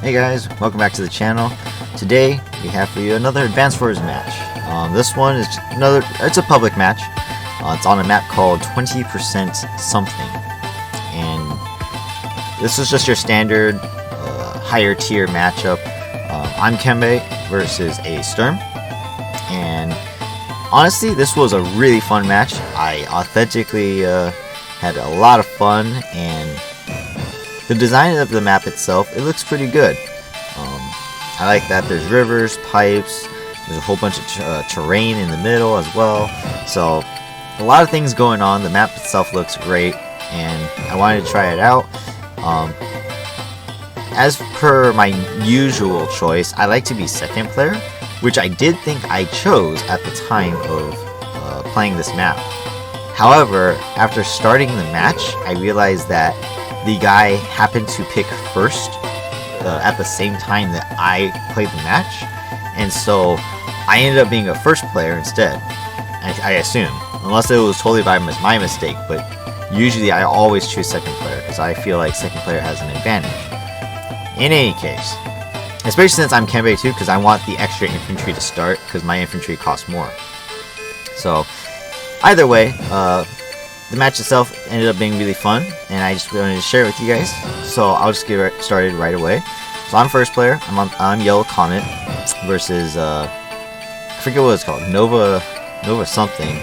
Hey guys, welcome back to the channel. Today we have for you another Advanced Wars match. This one is it's a public match. It's on a map called 20% something, and this is just your standard higher tier matchup. I'm Kembe versus a Sturm, and honestly this was a really fun match. I authentically had a lot of fun, and the design of the map itself, it looks pretty good. I like that there's rivers, pipes, there's a whole bunch of terrain in the middle as well. So a lot of things going on. The map itself looks great, and I wanted to try it out. As per my usual choice, I like to be second player, which I did think I chose at the time of playing this map. However, after starting the match, I realized that the guy happened to pick first at the same time that I played the match, and so I ended up being a first player instead. I assume, unless it was totally by my mistake, but usually I always choose second player because I feel like second player has an advantage. In any case, especially since I'm Kembe too, because I want the extra infantry to start because my infantry costs more. So either way, the match itself ended up being really fun, and I just wanted to share it with you guys. So I'll just get started right away. So I'm first player. I'm Yellow Comet versus I forget what it's called, Nova something.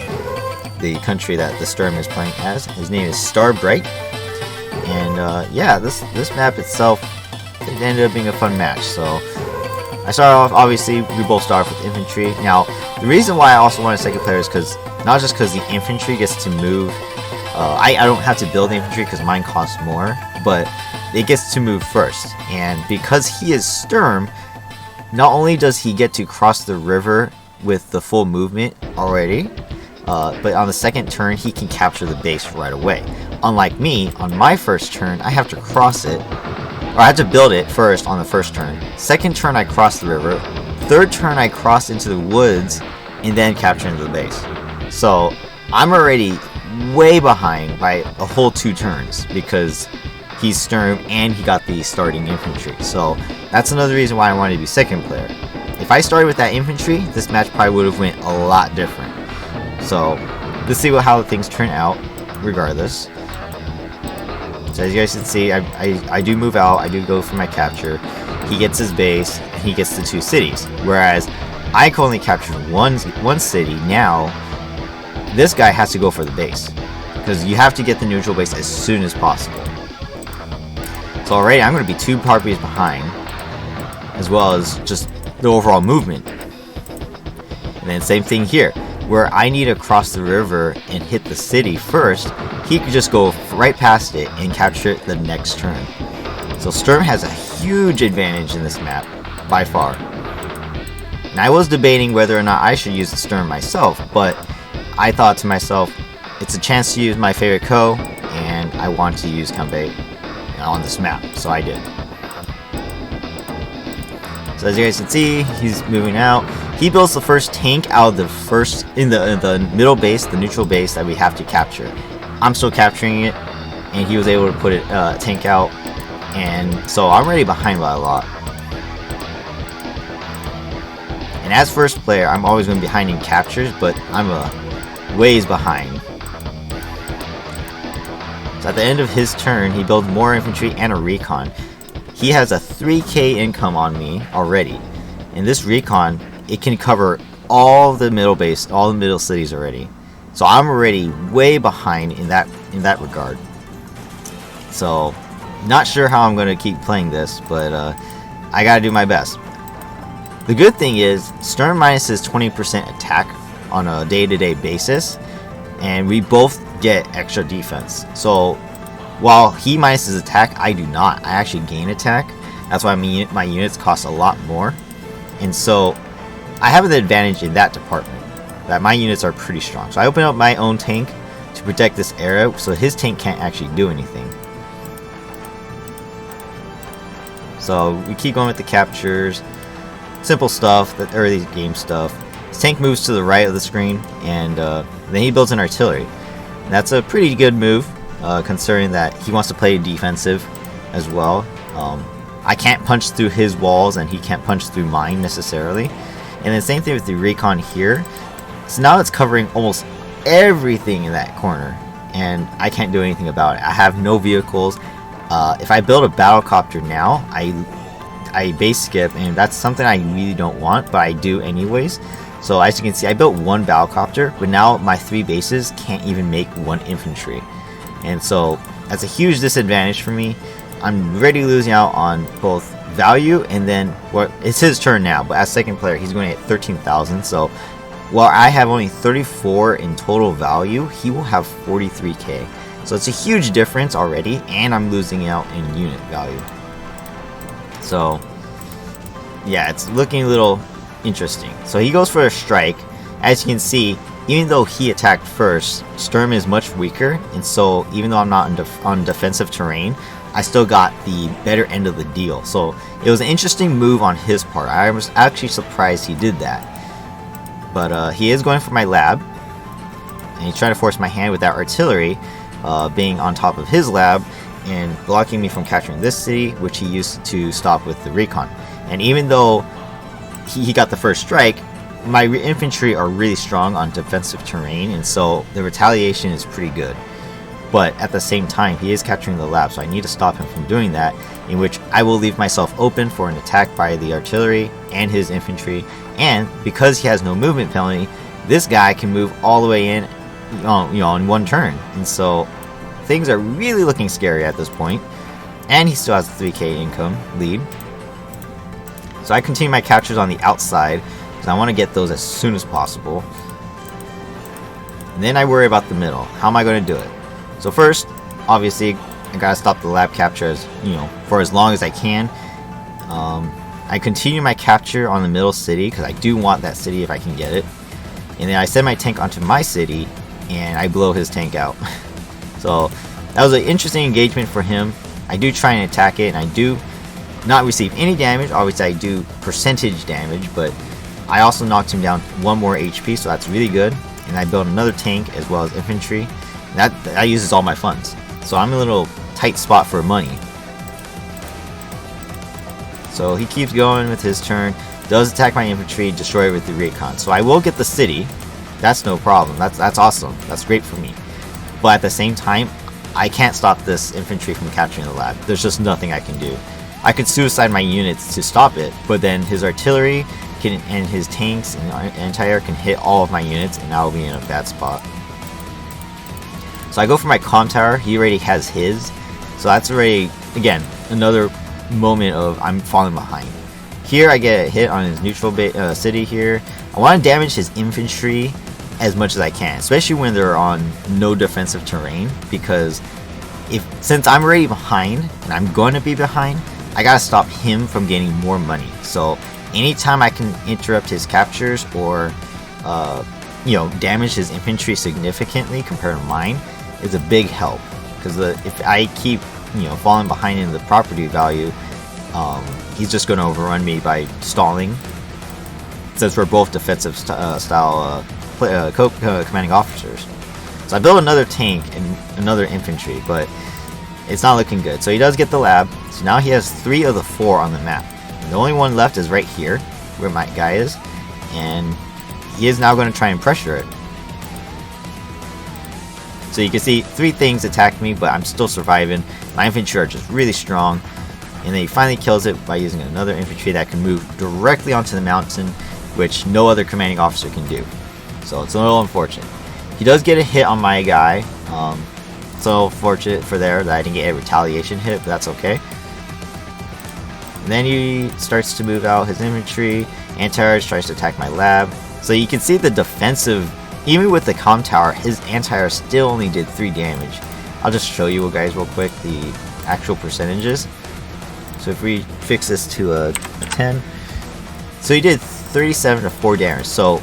The country that the Sturm is playing as. His name is Sturm, and yeah, this map itself, it ended up being a fun match. So I started off, obviously we both start off with infantry. Now the reason why I also wanted second player is because not just because the infantry gets to move. I don't have to build infantry because mine costs more, but it gets to move first. And because he is Sturm, not only does he get to cross the river with the full movement already, but on the second turn he can capture the base right away. Unlike me, on my first turn I have to cross it, or I have to build it first on the first turn. Second turn I cross the river. Third turn I cross into the woods and then capture into the base. So I'm already way behind by a whole 2 turns because he's Sturm and he got the starting infantry. So that's another reason why I wanted to be second player. If I started with that infantry, this match probably would have went a lot different. So let's see how things turn out regardless. So as you guys can see, I do move out, I do go for my capture. He gets his base and he gets the 2 cities, whereas I can only capture one city. Now this guy has to go for the base because you have to get the neutral base as soon as possible. So already I'm going to be 2 parties behind, as well as just the overall movement. And then same thing here, where I need to cross the river and hit the city first. He could just go right past it and capture it the next turn. So Sturm has a huge advantage in this map, by far. And I was debating whether or not I should use the Sturm myself, but I thought to myself, it's a chance to use my favorite co, and I want to use Kembe on this map, so I did. So as you guys can see, he's moving out. He builds the first tank out of the first in the middle base, the neutral base that we have to capture. I'm still capturing it, and he was able to put it tank out, and so I'm already behind by a lot. And as first player, I'm always going to be behind in captures, but I'm a ways behind. So at the end of his turn, he builds more infantry and a recon. He has a 3k income on me already, and this recon, it can cover all the middle base, all the middle cities already. So I'm already way behind in that regard. So not sure how I'm going to keep playing this, but I gotta do my best. The good thing is Sturm minuses 20% attack on a day-to-day basis, and we both get extra defense. So while he minuses attack, I do not. I actually gain attack. That's why my units cost a lot more, and so I have an advantage in that department, that my units are pretty strong. So I open up my own tank to protect this area, so his tank can't actually do anything. So we keep going with the captures, simple stuff, the early game stuff. His tank moves to the right of the screen, and then he builds an artillery. And that's a pretty good move, considering that he wants to play defensive as well. I can't punch through his walls and he can't punch through mine necessarily. And then same thing with the recon here. So now it's covering almost everything in that corner, and I can't do anything about it. I have no vehicles. If I build a battlecopter now, I base skip, and that's something I really don't want, but I do anyways. So as you can see, I built one battlecopter, but now my 3 bases can't even make 1 infantry. And so that's a huge disadvantage for me. I'm already losing out on both value, and then it's his turn now, but as second player he's going to get 13,000. So while I have only 34 in total value, he will have 43k. So it's a huge difference already, and I'm losing out in unit value. So yeah, it's looking a little interesting. So he goes for a strike. As you can see, even though he attacked first, Sturm is much weaker, and so even though I'm not on defensive terrain, I still got the better end of the deal. So it was an interesting move on his part. I was actually surprised he did that. But he is going for my lab, and he's trying to force my hand with that artillery being on top of his lab and blocking me from capturing this city, which he used to stop with the recon. And even though he got the first strike, my infantry are really strong on defensive terrain, and so the retaliation is pretty good. But at the same time, he is capturing the lab, so I need to stop him from doing that, in which I will leave myself open for an attack by the artillery and his infantry. And because he has no movement penalty, this guy can move all the way in, in 1 turn. And so things are really looking scary at this point. And he still has a 3k income lead. So I continue my captures on the outside, because I want to get those as soon as possible. And then I worry about the middle. How am I going to do it? So first, obviously, I gotta stop the lab capture for as long as I can. I continue my capture on the middle city, because I do want that city if I can get it. And then I send my tank onto my city, and I blow his tank out. So that was an interesting engagement for him. I do try and attack it, and I do not receive any damage. Obviously, I do percentage damage, but I also knocked him down 1 more HP, so that's really good. And I built another tank as well as infantry. That uses all my funds, so I'm in a little tight spot for money. So he keeps going with his turn, does attack my infantry, destroy it with the recon. So I will get the city, that's no problem, that's awesome, that's great for me. But at the same time, I can't stop this infantry from capturing the lab. There's just nothing I can do. I could suicide my units to stop it, but then his artillery and his tanks and anti-air can hit all of my units, and I'll be in a bad spot. So I go for my comm tower. He already has his, so that's already, again, another moment of I'm falling behind. Here I get a hit on his neutral city here. I want to damage his infantry as much as I can, especially when they're on no defensive terrain, because since I'm already behind, and I'm going to be behind, I gotta stop him from getting more money. So anytime I can interrupt his captures or damage his infantry significantly compared to mine, is a big help, because if I keep falling behind in the property value, he's just going to overrun me by stalling, since we're both defensive style commanding officers. So I built another tank and another infantry, but it's not looking good. So he does get the lab, so now he has 3 of the 4 on the map, and the only one left is right here where my guy is, and he is now going to try and pressure it. So you can see 3 things attacked me, but I'm still surviving. My infantry are just really strong. And then he finally kills it by using another infantry that can move directly onto the mountain, which no other commanding officer can do. So it's a little unfortunate. He does get a hit on my guy. So fortunate for there that I didn't get a retaliation hit, but that's okay. And then he starts to move out his infantry. Anti-air tries to attack my lab. So you can see the defensive. Even with the comm tower, his anti-air still only did 3 damage. I'll just show you guys real quick the actual percentages. So if we fix this to a 10, so he did 37 to 4 damage. So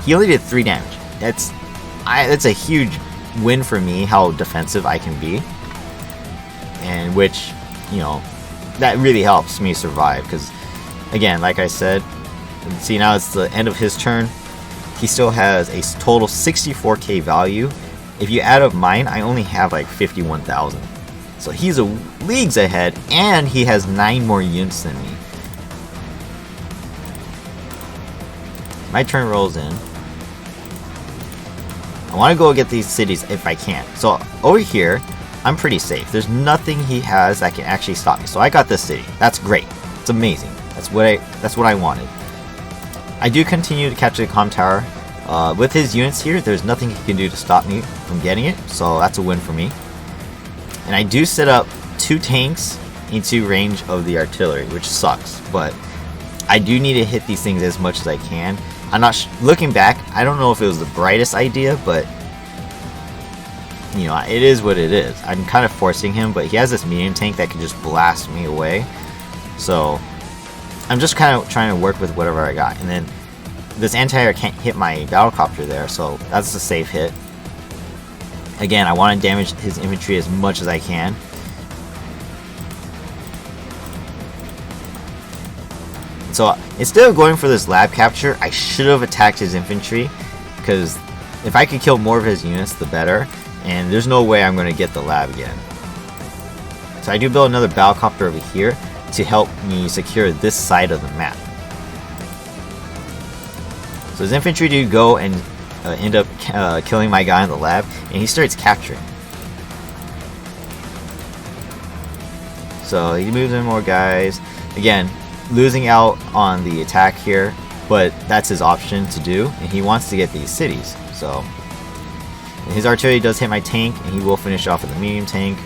he only did 3 damage. That's a huge win for me, how defensive I can be, and which that really helps me survive. Because again, like I said, see, now it's the end of his turn. He still has a total 64k value. If you add up mine, I only have like 51,000. So he's leagues ahead, and he has 9 more units than me. My turn rolls in. I want to go get these cities if I can. So over here, I'm pretty safe. There's nothing he has that can actually stop me. So I got this city. That's great. It's amazing. That's what I wanted. I do continue to capture the comm tower. With his units here, there's nothing he can do to stop me from getting it. So that's a win for me. And I do set up 2 tanks into range of the artillery, which sucks. But I do need to hit these things as much as I can. I'm not looking back, I don't know if it was the brightest idea, but you know, it is what it is. I'm kind of forcing him, but he has this medium tank that can just blast me away. So I'm just kind of trying to work with whatever I got. And then this anti-air can't hit my battlecopter there, so that's a safe hit. Again, I want to damage his infantry as much as I can. So instead of going for this lab capture, I should have attacked his infantry, because if I could kill more of his units, the better. And there's no way I'm going to get the lab again. So I do build another battlecopter over here to help me secure this side of the map. So his infantry do go and end up killing my guy in the lab, and he starts capturing. So he moves in more guys. Again, losing out on the attack here, but that's his option to do, and he wants to get these cities. So his artillery does hit my tank, and he will finish off with the medium tank.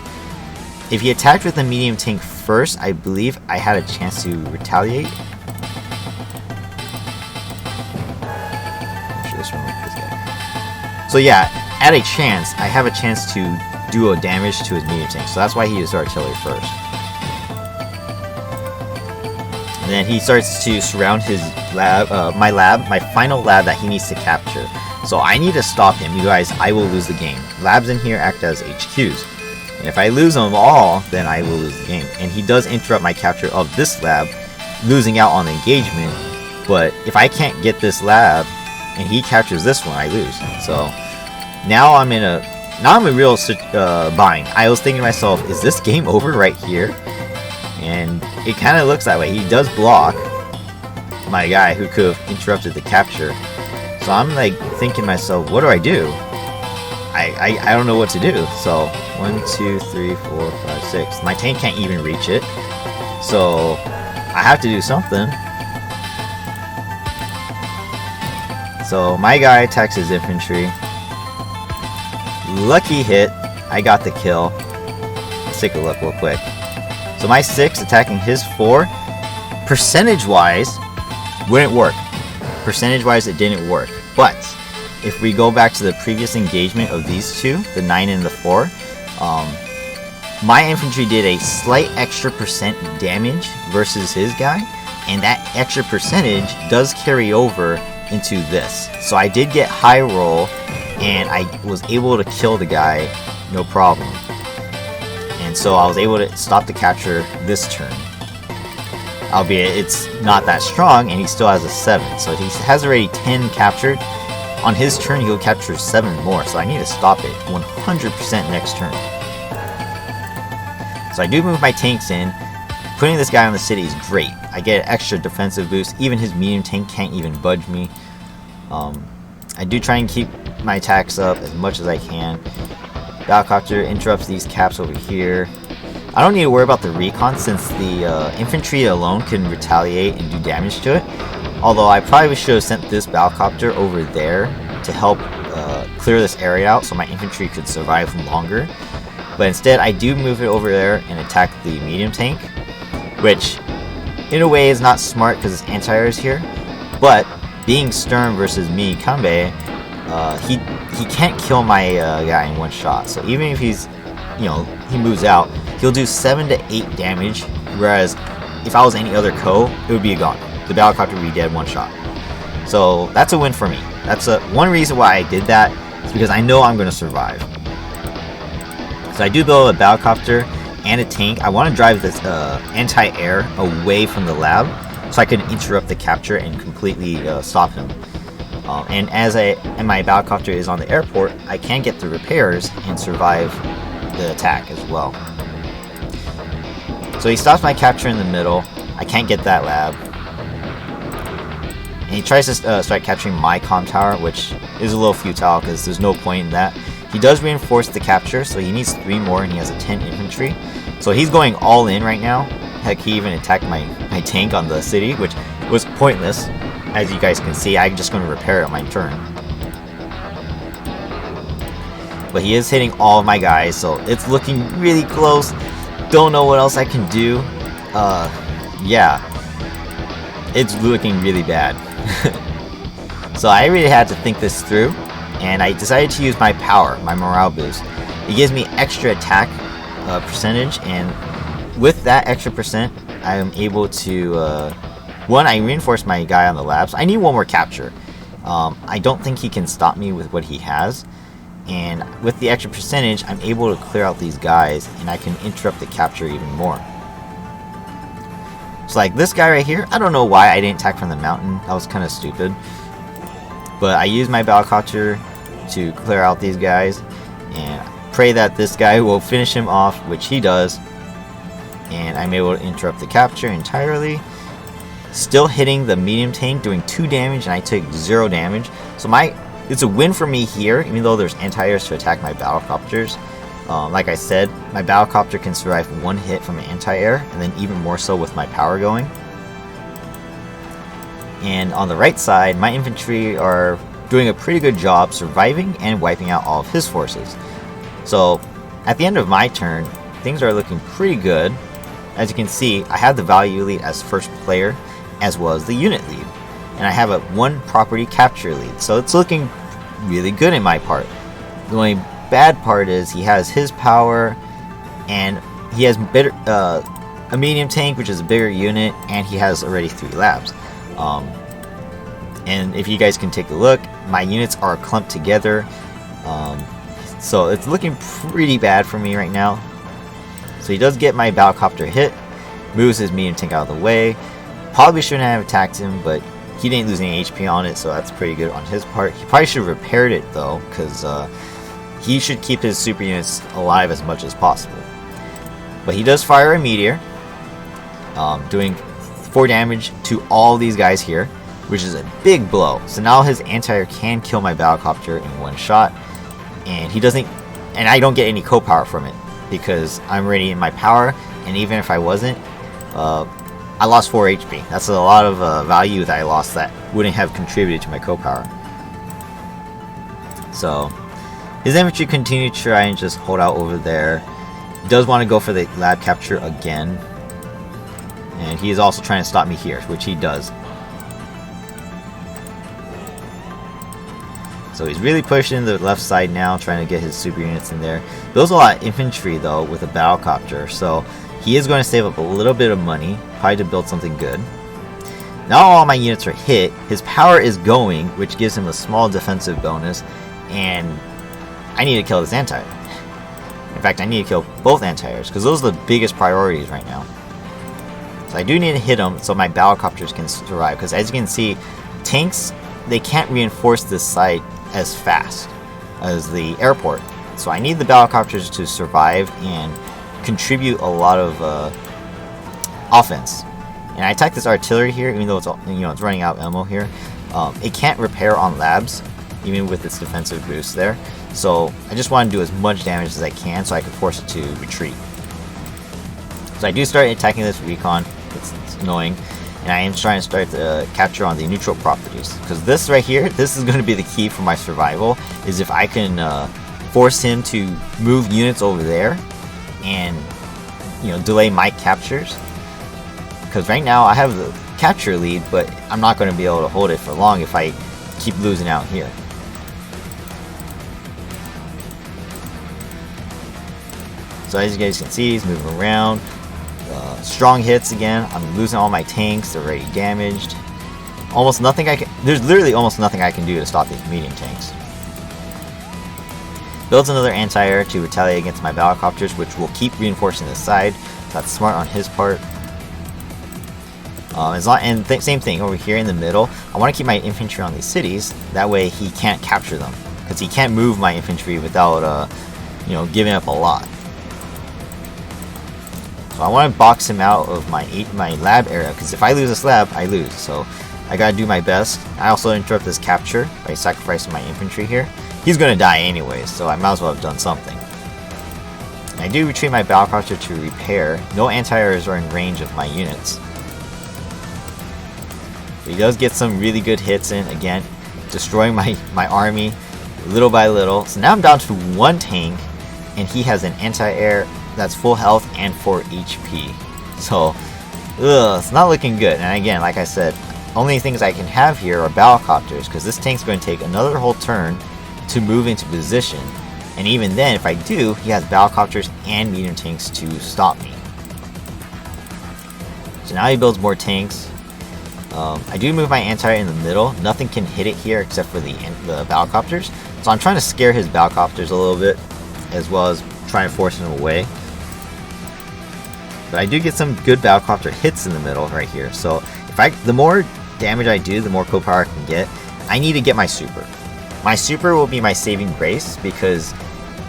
If he attacked with the medium tank first, I believe I had a chance to retaliate. So yeah, at a chance, I have a chance to do a damage to his medium tank. So that's why he used artillery first. And then he starts to surround his lab, my final lab that he needs to capture. So I need to stop him. You guys, I will lose the game. Labs in here act as HQs. And if I lose them all, then I will lose the game. And he does interrupt my capture of this lab, losing out on the engagement. But if I can't get this lab, and he captures this one, I lose. So now I'm in a real bind. I was thinking to myself, is this game over right here? And it kind of looks that way. He does block my guy who could have interrupted the capture. So I'm like thinking to myself, what do I do? I don't know what to do. So 1, 2, 3, 4, 5, 6. My tank can't even reach it. So I have to do something. So my guy attacks his infantry. Lucky hit. I got the kill. Let's take a look real quick. So my 6 attacking his 4, percentage-wise, wouldn't work. Percentage-wise, it didn't work. But if we go back to the previous engagement of these two, the 9 and the 4, my infantry did a slight extra percent damage versus his guy, and that extra percentage does carry over into this. So I did get high roll, and I was able to kill the guy, no problem. And so I was able to stop the capture this turn. Albeit it's not that strong, and he still has a 7. So he has already 10 captured. On his turn, he'll capture 7 more. So I need to stop it 100% next turn. So I do move my tanks in. Putting this guy on the city is great. I get an extra defensive boost. Even his medium tank can't even budge me. I do try and keep my attacks up as much as I can. Battlecopter interrupts these caps over here. I don't need to worry about the recon since the infantry alone can retaliate and do damage to it. Although I probably should have sent this battlecopter over there to help clear this area out so my infantry could survive longer. But instead I do move it over there and attack the medium tank, which in a way is not smart because it's anti-air is here. But being Sturm versus me, Kanbei, he can't kill my guy in one shot. So even if he's, you know, he moves out, he'll do 7 to 8 damage. Whereas if I was any other co, it would be gone. The battlecopter would be dead one shot. So that's a win for me. That's one reason why I did that. Is because I know I'm going to survive. So I do build a battlecopter and a tank. I want to drive this anti-air away from the lab so I can interrupt the capture and completely stop him. And my battlecopter is on the airport, I can get the repairs and survive the attack as well. So he stops my capture in the middle. I can't get that lab. And he tries to start capturing my comm tower, which is a little futile because there's no point in that. He does reinforce the capture, so he needs 3 more and he has a 10 infantry. So he's going all in right now. Heck, he even attacked my tank on the city, which was pointless. As you guys can see, I'm just going to repair it on my turn. But he is hitting all of my guys, so it's looking really close. Don't know what else I can do. Yeah. It's looking really bad. So I really had to think this through, and I decided to use my power, my morale boost. It gives me extra attack percentage, and with that extra percent, I am able to, one, I reinforce my guy on the labs. I need 1 more capture. I don't think he can stop me with what he has, and with the extra percentage, I'm able to clear out these guys, and I can interrupt the capture even more. So like this guy right here, I don't know why I didn't attack from the mountain. That was kind of stupid. But I use my battlecopter to clear out these guys, and pray that this guy will finish him off, which he does. And I'm able to interrupt the capture entirely. Still hitting the medium tank, doing 2 damage, and I took 0 damage. So it's a win for me here, even though there's anti-airs to attack my battlecopters. Like I said, my battlecopter can survive 1 hit from an anti-air, and then even more so with my power going. And on the right side, my infantry are doing a pretty good job surviving and wiping out all of his forces. So at the end of my turn, things are looking pretty good. As you can see, I have the value lead as first player, as well as the unit lead. And I have a 1 property capture lead, so it's looking really good in my part. The only bad part is he has his power, and he has a medium tank, which is a bigger unit, and he has already 3 labs. And if you guys can take a look, my units are clumped together, so it's looking pretty bad for me right now. So he does get my battlecopter hit, moves his medium tank out of the way. Probably shouldn't have attacked him, but he didn't lose any HP on it, so that's pretty good on his part. He probably should have repaired it though, because he should keep his super units alive as much as possible. But he does fire a meteor, doing 4 damage to all these guys here, which is a big blow. So now his anti-air can kill my battlecopter in 1 shot, and he doesn't, and I don't get any co-power from it because I'm already in my power. And even if I wasn't, I lost 4 HP. That's a lot of value that I lost that wouldn't have contributed to my co-power. So his infantry continue to try and just hold out over there. He does want to go for the lab capture again, and he is also trying to stop me here, which he does. So he's really pushing the left side now, trying to get his super units in there. There's a lot of infantry though with a battlecopter, so he is going to save up a little bit of money, probably to build something good. Now all my units are hit, his power is going, which gives him a small defensive bonus, and I need to kill this anti-air. In fact, I need to kill both anti-airs, because those are the biggest priorities right now. So I do need to hit them so my battlecopters can survive, because as you can see, tanks, they can't reinforce this site as fast as the airport. So I need the battlecopters to survive and contribute a lot of offense. And I attack this artillery here, even though it's it's running out of ammo here. It can't repair on labs, even with its defensive boost there. So I just want to do as much damage as I can so I can force it to retreat. So I do start attacking this recon. It's annoying. And I am trying to start the capture on the neutral properties. Because this right here, this is going to be the key for my survival, is if I can force him to move units over there and delay my captures. Because right now I have the capture lead, but I'm not going to be able to hold it for long if I keep losing out here. So as you guys can see, he's moving around. Strong hits again. I'm losing all my tanks. They're already damaged. Almost nothing there's literally almost nothing I can do to stop these medium tanks. Builds another anti-air to retaliate against my battlecopters, which will keep reinforcing this side. So that's smart on his part. Same thing over here in the middle. I want to keep my infantry on these cities. That way he can't capture them, because he can't move my infantry without giving up a lot. So I want to box him out of my lab area, because if I lose this lab, I lose. So I gotta do my best. I also interrupt this capture by sacrificing my infantry here. He's gonna die anyway, so I might as well have done something. I do retreat my battlecopter to repair. No anti-airs are in range of my units. But he does get some really good hits in, again, destroying my army little by little. So now I'm down to 1 tank, and he has an anti-air that's full health and 4 HP. So, it's not looking good. And again, like I said, only things I can have here are battlecopters, because this tank's going to take another whole turn to move into position. And even then, if I do, he has battlecopters and medium tanks to stop me. So now he builds more tanks. I do move my anti-air in the middle. Nothing can hit it here except for the battlecopters. So I'm trying to scare his battlecopters a little bit, as well as trying to force him away. But I do get some good battlecopter hits in the middle right here. So the more damage I do, the more co-power I can get. I need to get my super. My super will be my saving grace, because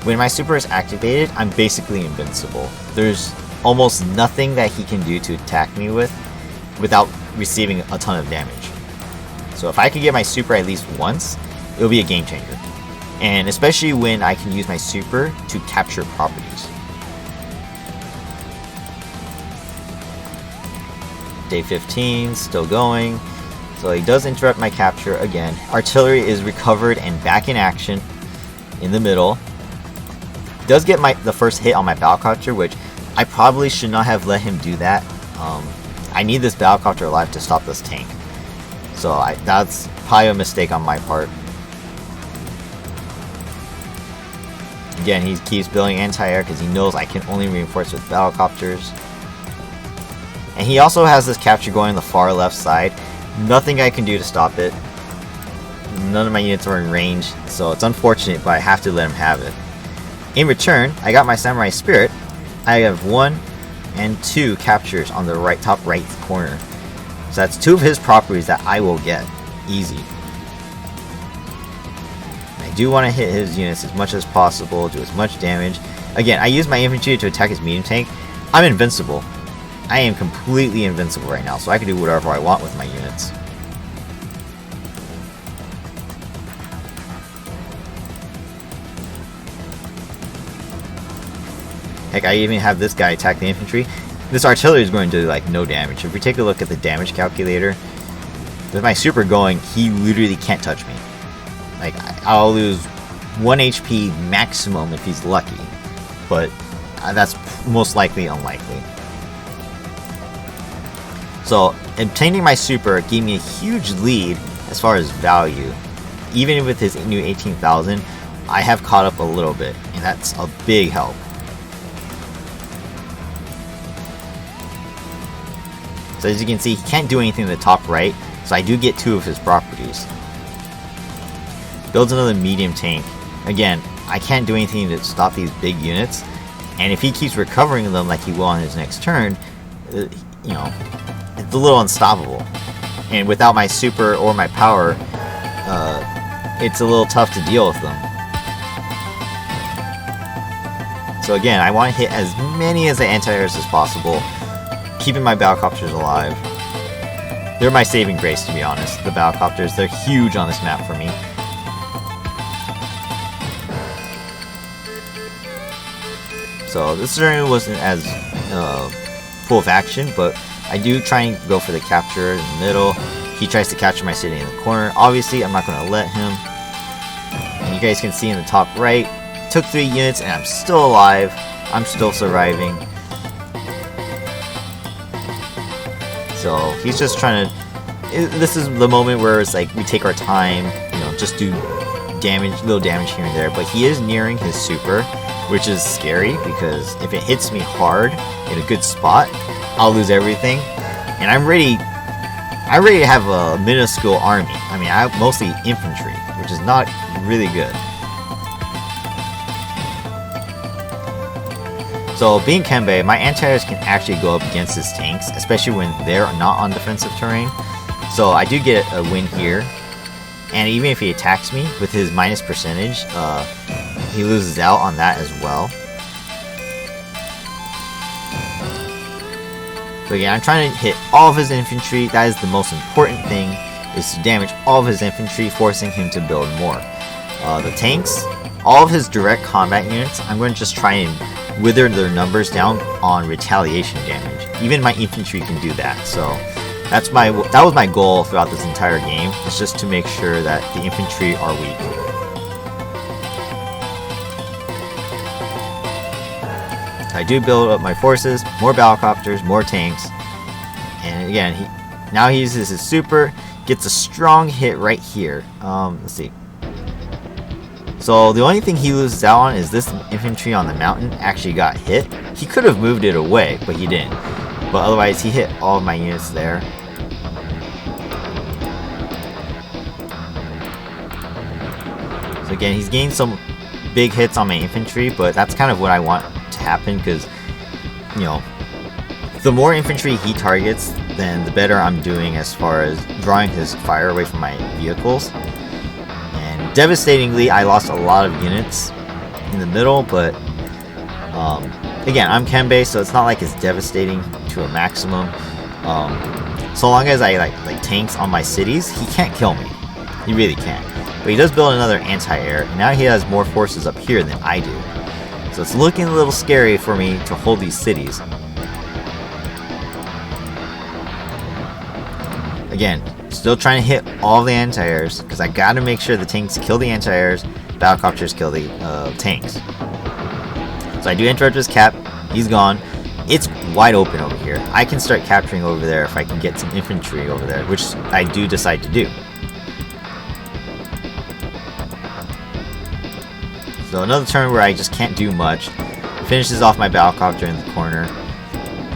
when my super is activated, I'm basically invincible. There's almost nothing that he can do to attack me with without receiving a ton of damage. So if I could get my super at least once, it'll be a game changer. And especially when I can use my super to capture properties. Day 15, still going. So he does interrupt my capture again. Artillery is recovered and back in action in the middle. He does get the first hit on my battlecopter, which I probably should not have let him do that. I need this battlecopter alive to stop this tank. So that's probably a mistake on my part. Again, he keeps building anti-air because he knows I can only reinforce with battlecopters. And he also has this capture going on the far left side. Nothing I can do to stop it. None of my units are in range, so it's unfortunate, but I have to let him have it. In return, I got my Samurai Spirit. I have 1 and 2 captures on the top right corner. So that's 2 of his properties that I will get. Easy. I do want to hit his units as much as possible, do as much damage. Again, I use my infantry to attack his medium tank. I'm invincible. I am completely invincible right now, so I can do whatever I want with my units. Heck, I even have this guy attack the infantry. This artillery is going to do like no damage. If we take a look at the damage calculator, with my super going, he literally can't touch me. Like, I'll lose 1 HP maximum if he's lucky, but that's most likely unlikely. So, obtaining my super gave me a huge lead as far as value. Even with his new 18,000, I have caught up a little bit, and that's a big help. So as you can see, he can't do anything in the top right, so I do get 2 of his properties. Builds another medium tank. Again, I can't do anything to stop these big units, and if he keeps recovering them like he will on his next turn, you know, it's a little unstoppable. And without my super or my power, it's a little tough to deal with them. So again, I want to hit as many as the anti-airs as possible, keeping my battlecopters alive. They're my saving grace, to be honest. The battlecopters, they're huge on this map for me. So this certainly wasn't as full of action, but I do try and go for the capture in the middle. He tries to capture my city in the corner. Obviously, I'm not going to let him. And you guys can see in the top right, took 3 units and I'm still alive. I'm still surviving. So he's just trying to... This is the moment where it's like we take our time, you know, just do damage, little damage here and there. But he is nearing his super, which is scary because if it hits me hard in a good spot, I'll lose everything. And I'm ready to have a minuscule army. I mean, I have mostly infantry, which is not really good. So being Kembe, my anti-airs can actually go up against his tanks, especially when they're not on defensive terrain. So I do get a win here. And even if he attacks me with his minus percentage, he loses out on that as well. So again, I'm trying to hit all of his infantry. That is the most important thing, is to damage all of his infantry, forcing him to build more. The tanks, all of his direct combat units, I'm going to just try and wither their numbers down on retaliation damage. Even my infantry can do that, so that was my goal throughout this entire game, is just to make sure that the infantry are weak. I do build up my forces, more battlecopters, more tanks, and again, now he uses his super, gets a strong hit right here. Let's see. So the only thing he loses out on is this infantry on the mountain actually got hit. He could have moved it away, but he didn't. But otherwise, he hit all of my units there. So again, he's gained some big hits on my infantry, but that's kind of what I want to happen, because, you know, the more infantry he targets, then the better I'm doing as far as drawing his fire away from my vehicles. And devastatingly, I lost a lot of units in the middle, but again, I'm chem based, so it's not like it's devastating to a maximum. So long as I like tanks on my cities, he can't kill me. He really can't. But he does build another anti-air, and now he has more forces up here than I do. So it's looking a little scary for me to hold these cities. Again, still trying to hit all the anti-airs, because I gotta make sure the tanks kill the anti-airs, battlecopters kill the tanks. So I do interrupt his cap, he's gone. It's wide open over here. I can start capturing over there if I can get some infantry over there, which I do decide to do. So another turn where I just can't do much. Finishes off my battlecopter in the corner.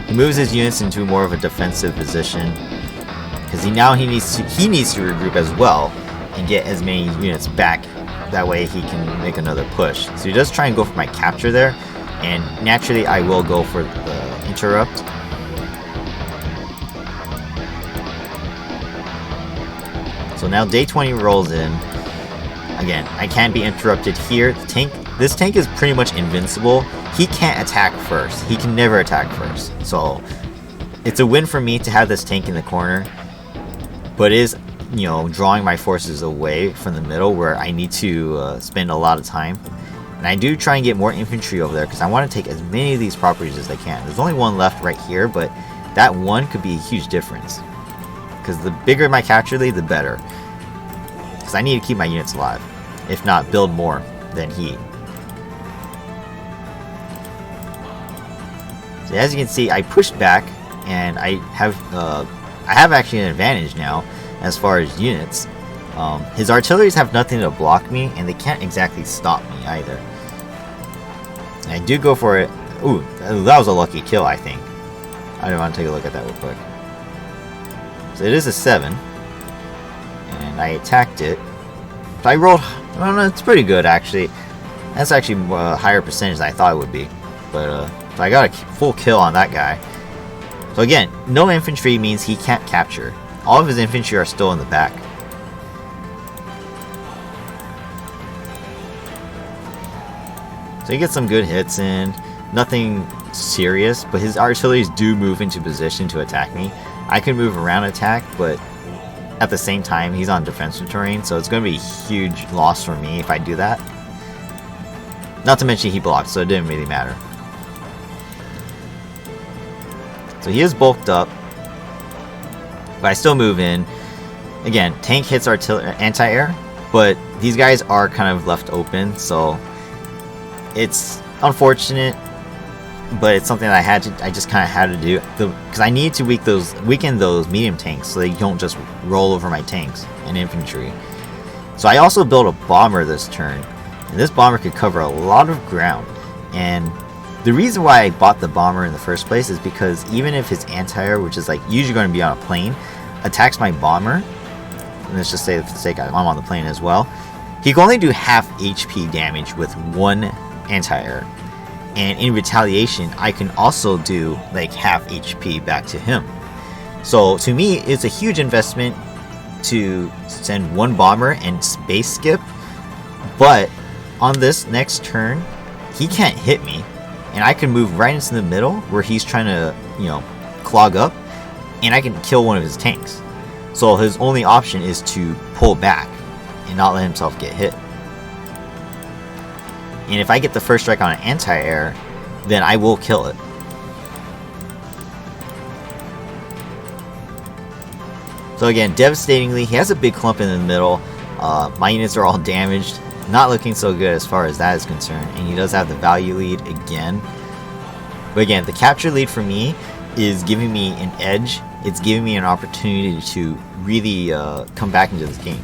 He moves his units into more of a defensive position, because he needs to regroup as well and get as many units back. That way he can make another push. So he does try and go for my capture there, and naturally I will go for the interrupt. So now day 20 rolls in. Again, I can't be interrupted here. This tank is pretty much invincible. He can't attack first. He can never attack first. So it's a win for me to have this tank in the corner, but it is, you know, drawing my forces away from the middle where I need to spend a lot of time. And I do try and get more infantry over there, because I want to take as many of these properties as I can. There's only one left right here, but that one could be a huge difference, because the bigger my capture lead, the better. Because I need to keep my units alive, if not build more than he. So as you can see, I pushed back, and I have actually an advantage now as far as units. His artilleries have nothing to block me, and they can't exactly stop me either. And I do go for it. Ooh, that was a lucky kill, I think. I want to take a look at that real quick. So it is a 7. And I attacked it. So I rolled, I don't know, it's pretty good actually. That's actually a higher percentage than I thought it would be. But so I got a full kill on that guy. So again, no infantry means he can't capture. All of his infantry are still in the back. So he gets some good hits in. Nothing serious, but his artilleries do move into position to attack me. I can move around attack, but at the same time, he's on defensive terrain, so it's going to be a huge loss for me if I do that. Not to mention he blocked, so it didn't really matter. So he is bulked up, but I still move in. Again, tank hits anti-air, but these guys are kind of left open, so it's unfortunate, but it's something that I just kind of had to do, because I need to weaken those medium tanks so they don't just roll over my tanks and infantry. So I also built a bomber this turn, and this bomber could cover a lot of ground. And the reason why I bought the bomber in the first place is because even if his anti-air, which is like usually going to be on a plane, attacks my bomber, and let's just say for the sake I'm on the plane as well, he can only do half HP damage with one anti-air. And in retaliation, I can also do like half HP back to him. So to me, it's a huge investment to send one bomber and space skip. But on this next turn, he can't hit me, and I can move right into the middle where he's trying to, you know, clog up, and I can kill one of his tanks. So his only option is to pull back and not let himself get hit. And if I get the first strike on an anti-air, then I will kill it. So again, devastatingly, he has a big clump in the middle. My units are all damaged. Not looking so good as far as that is concerned. And he does have the value lead again. But again, the capture lead for me is giving me an edge. It's giving me an opportunity to really come back into this game.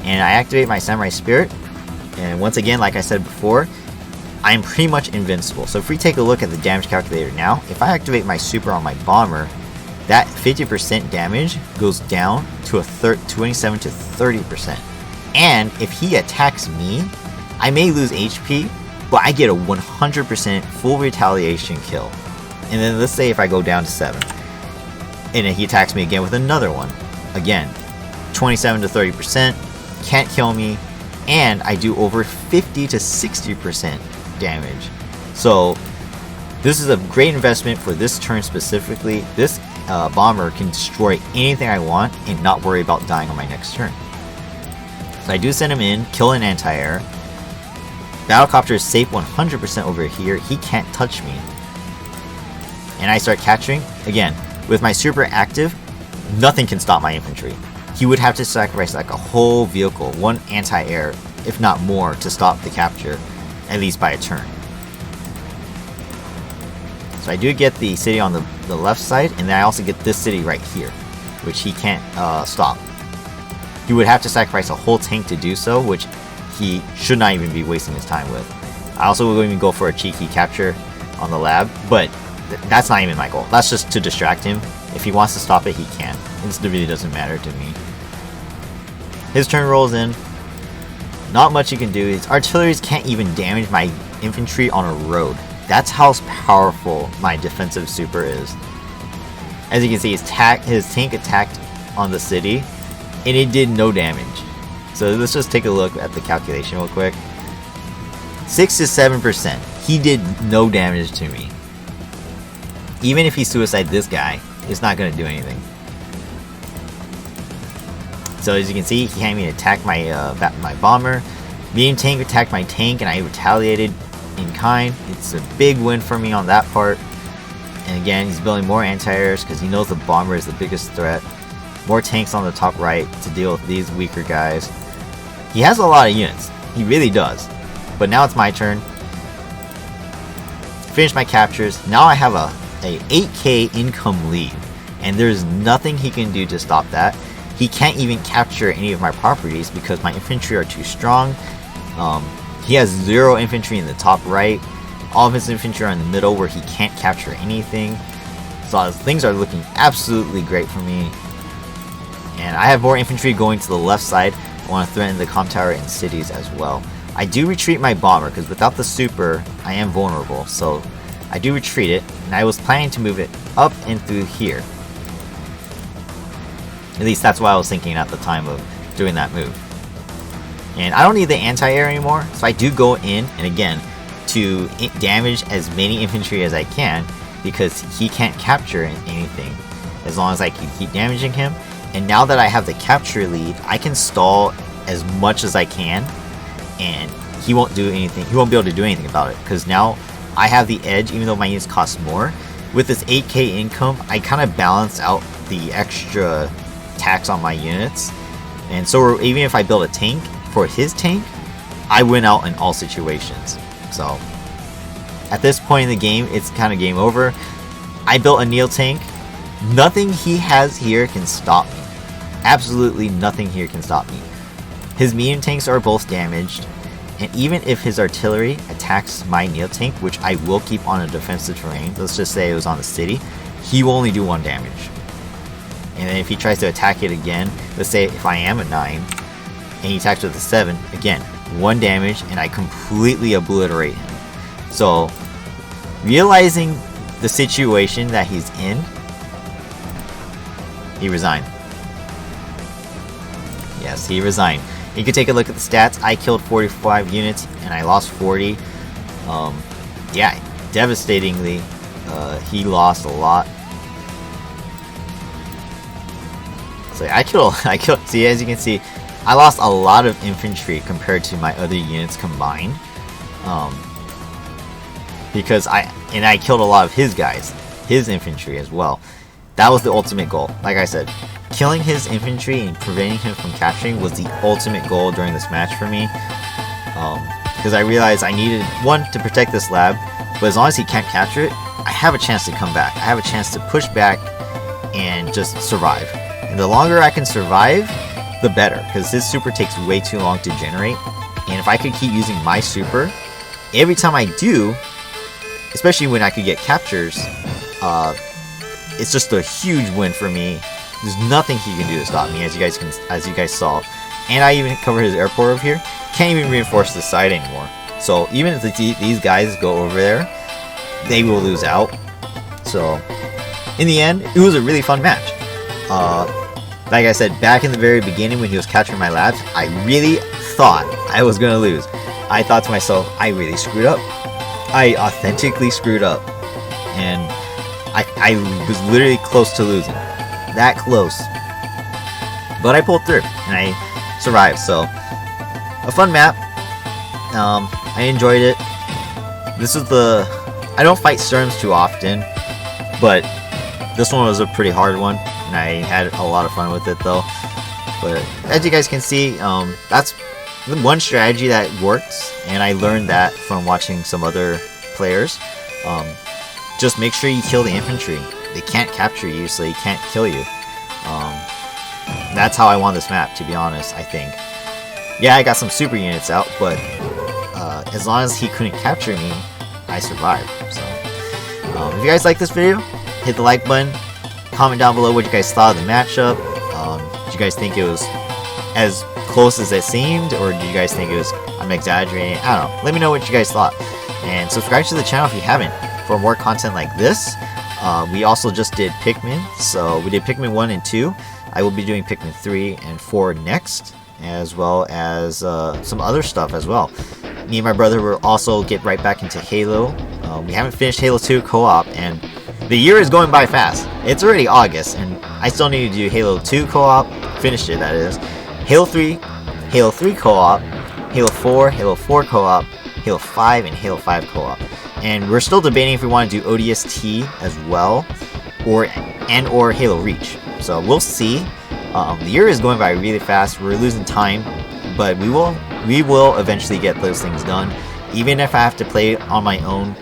And I activate my Samurai Spirit. And once again, like I said before, I'm pretty much invincible. So if we take a look at the damage calculator now, if I activate my super on my bomber, that 50% damage goes down to a 27 to 30%. And if he attacks me, I may lose HP, but I get a 100% full retaliation kill. And then let's say if I go down to 7, and then he attacks me again with another one. Again, 27 to 30%, can't kill me, and I do over 50 to 60% damage. So this is a great investment for this turn specifically. This bomber can destroy anything I want and not worry about dying on my next turn. So I do send him in, kill an anti-air. Battlecopter is safe 100% over here. He can't touch me. And I start capturing. Again, with my super active, nothing can stop my infantry. He would have to sacrifice like a whole vehicle, one anti-air, if not more, to stop the capture, at least by a turn. So I do get the city on the left side, and then I also get this city right here, which he can't stop. He would have to sacrifice a whole tank to do so, which he should not even be wasting his time with. I also will even go for a cheeky capture on the lab, but that's not even my goal. That's just to distract him. If he wants to stop it, he can. It really doesn't matter to me. His turn rolls in. Not much he can do. His artilleries can't even damage my infantry on a road. That's how powerful my defensive super is. As you can see, his tank attacked on the city, and it did no damage. So let's just take a look at the calculation real quick. 6 to 7%. He did no damage to me. Even if he suicide this guy, it's not going to do anything. So as you can see, he can't even attack my bomber. Medium tank attacked my tank, and I retaliated in kind. It's a big win for me on that part. And again, he's building more anti-airs because he knows the bomber is the biggest threat. More tanks on the top right to deal with these weaker guys. He has a lot of units. He really does. But now it's my turn. Finish my captures. Now I have a 8k income lead. And there's nothing he can do to stop that. He can't even capture any of my properties because my infantry are too strong. He has 0 infantry in the top right. All of his infantry are in the middle where he can't capture anything. So things are looking absolutely great for me. And I have more infantry going to the left side. I want to threaten the comm tower and cities as well. I do retreat my bomber because without the super, I am vulnerable. So I do retreat it, and I was planning to move it up and through here. At least that's what I was thinking at the time of doing that move. And I don't need the anti-air anymore, so I do go in, and again, to damage as many infantry as I can, because he can't capture anything as long as I can keep damaging him. And now that I have the capture lead, I can stall as much as I can, and he won't do anything. He won't be able to do anything about it, because now I have the edge, even though my units cost more. With this 8k income, I kind of balance out the extra tax on my units. And so even if I build a tank for his tank, I win out in all situations. So at this point in the game, it's kind of game over. I built a Neo tank. Nothing he has here can stop me. Absolutely nothing here can stop me. His medium tanks are both damaged, and even if his artillery attacks my Neo tank, which I will keep on a defensive terrain, let's just say it was on the city, he will only do 1 damage. And then if he tries to attack it again, let's say if I am a 9, and he attacks with a 7, again, 1 damage, and I completely obliterate him. So, realizing the situation that he's in, he resigned. Yes, he resigned. You can take a look at the stats. I killed 45 units, and I lost 40. Yeah, devastatingly, he lost a lot. So I killed. See, as you can see, I lost a lot of infantry compared to my other units combined. Because I killed a lot of his guys, his infantry as well. That was the ultimate goal. Like I said, killing his infantry and preventing him from capturing was the ultimate goal during this match for me. Because I realized I needed, one, to protect this lab, but as long as he can't capture it, I have a chance to come back. I have a chance to push back and just survive. And the longer I can survive, the better, because his super takes way too long to generate. And if I could keep using my super, every time I do, especially when I could get captures, it's just a huge win for me. There's nothing he can do to stop me, as you guys saw. And I even cover his airport over here. Can't even reinforce the side anymore. So even if these guys go over there, they will lose out. So in the end, it was a really fun match. Like I said, back in the very beginning when he was capturing my labs, I really thought I was gonna lose. I thought to myself, I really screwed up. I authentically screwed up. And I was literally close to losing. That close. But I pulled through, and I survived, so a fun map. I enjoyed it. This is I don't fight Sturms too often, but this one was a pretty hard one, and I had a lot of fun with it though. But as you guys can see, that's the one strategy that works, and I learned that from watching some other players. Just make sure you kill the infantry. They can't capture you, so they can't kill you. That's how I won this map, to be honest, I think. Yeah, I got some super units out, but as long as he couldn't capture me, I survived. So, if you guys like this video, hit the like button. Comment down below what you guys thought of the matchup. Did you guys think it was as close as it seemed, or did you guys think I'm exaggerating? I don't know. Let me know what you guys thought. And subscribe to the channel if you haven't for more content like this. We also just did Pikmin, so we did Pikmin 1 and 2. I will be doing Pikmin 3 and 4 next, as well as some other stuff as well. Me and my brother will also get right back into Halo. We haven't finished Halo 2 co-op, and the year is going by fast. It's already August, and I still need to do Halo 2 co-op, finished it that is, Halo 3 co-op, Halo 4 co-op, Halo 5, and Halo 5 co-op. And we're still debating if we want to do ODST as well, or Halo Reach. So we'll see. The year is going by really fast. We're losing time, but we will eventually get those things done. Even if I have to play on my own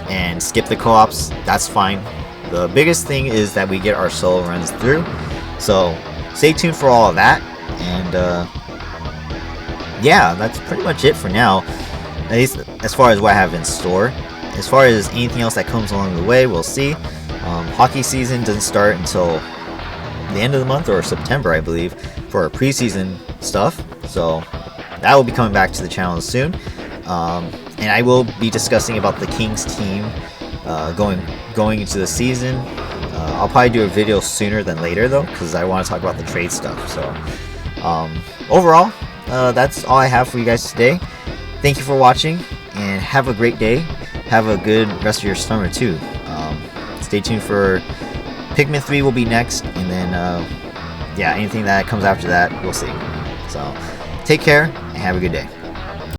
and skip the co-ops, that's fine. The biggest thing is that we get our solo runs through. So stay tuned for all of that. And yeah, that's pretty much it for now. At least as far as what I have in store. As far as anything else that comes along the way, we'll see. Hockey season doesn't start until the end of the month, or September, I believe, for our preseason stuff. So that will be coming back to the channel soon. And I will be discussing about the Kings team going into the season. I'll probably do a video sooner than later though, because I want to talk about the trade stuff. So overall, that's all I have for you guys today. Thank you for watching, and have a great day. Have a good rest of your summer too. Stay tuned for Pikmin 3 will be next, and then yeah, anything that comes after that, we'll see. So take care and have a good day.